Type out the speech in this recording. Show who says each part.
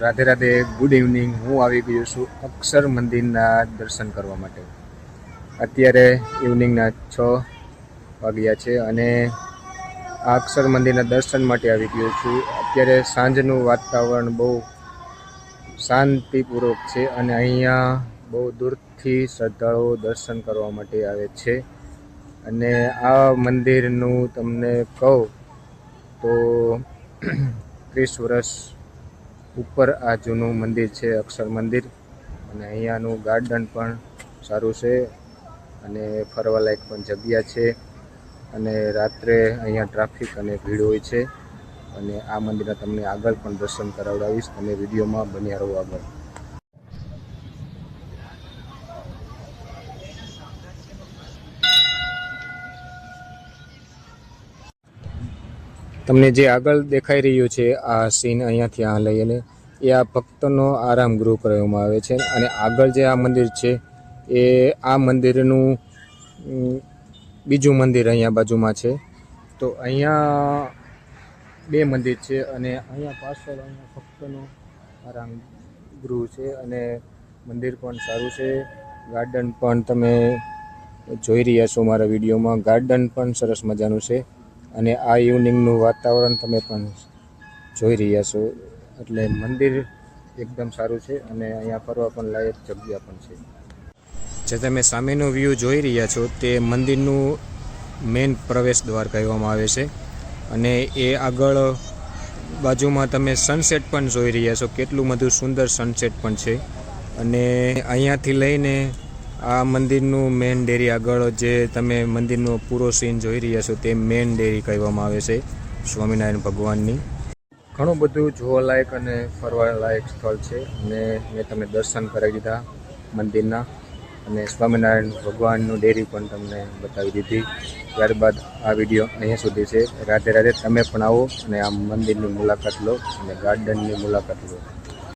Speaker 1: Radhe Radhe, good evening. હું આવી ગયો છું અક્ષર મંદિરના દર્શન કરવા માટે. અત્યારે ઇવનિંગના 6 વાગ્યા છે અને આ અક્ષર મંદિરના દર્શન માટે આવી ગયો છું. અત્યારે સાંજનું વાતાવરણ બહુ શાંતિપૂર્વક છે અને અહીંયા બહુ દૂરથી શ્રદ્ધાળુઓ દર્શન કરવા માટે આવે છે. અને આ મંદિરનું તમને કહું તો 30 વર્ષ ઉપર આ જૂનું મંદિર છે, અક્ષર મંદિર. અને અહીંયાનું ગાર્ડન પણ સારું છે અને ફરવાલાયક પણ જગ્યા છે. અને રાત્રે અહીંયા ટ્રાફિક અને ભીડ હોય છે. અને આ મંદિરના તમને આગળ પણ દર્શન કરાવડાવીશ. તમે વિડીયોમાં બન્યા રહો આગળ. તમને જે આગળ દેખાઈ રહ્યું છે આ સીન અહીંયાથી આ લઈને એ આ ભક્તનો આરામ ગૃહ કરવામાં આવે છે. અને આગળ જે આ મંદિર છે એ આ મંદિરનું બીજું મંદિર અહીંયા બાજુમાં છે. તો અહીંયા 2 મંદિર છે અને અહીંયા પાછળ અહીંયા ભક્તનો આરામ ગૃહ છે અને મંદિર પણ સારું છે. ગાર્ડન પણ તમે જોઈ રહ્યા છો મારા વિડીયોમાં. ગાર્ડન પણ સરસ મજાનું છે અને આ ઇવનિંગનું વાતાવરણ તમે પણ જોઈ રહ્યા છો. એટલે મંદિર એકદમ સારું છે અને અહીંયા ફરવા પણ લાયક જગ્યા પણ છે. જે તમે સામેનો વ્યૂ જોઈ રહ્યા છો તે મંદિરનું મેઇન પ્રવેશ દ્વાર કહેવામાં આવે છે. અને એ આગળ બાજુમાં તમે સનસેટ પણ જોઈ રહ્યા છો. કેટલું બધું સુંદર સનસેટ પણ છે. અને અહીંયાથી લઈને આ મંદિરનું મેઇન ડેરી આગળ જે તમે મંદિરનો પૂરો સીન જોઈ રહ્યા છો તે મેઇન ડેરી કહેવામાં આવે છે સ્વામિનારાયણ ભગવાનની. ઘણું બધું જોવાલાયક અને ફરવાલાયક સ્થળ છે અને મેં તમને દર્શન કરાવી દીધા મંદિરના. અને સ્વામિનારાયણ ભગવાનનું ડેરી પણ તમને બતાવી દીધી. ત્યારબાદ આ વિડીયો અહીંયા સુધી છે. રાધે રાધે. તમે પણ આવો અને આ મંદિરની મુલાકાત લો અને ગાર્ડનની મુલાકાત લો.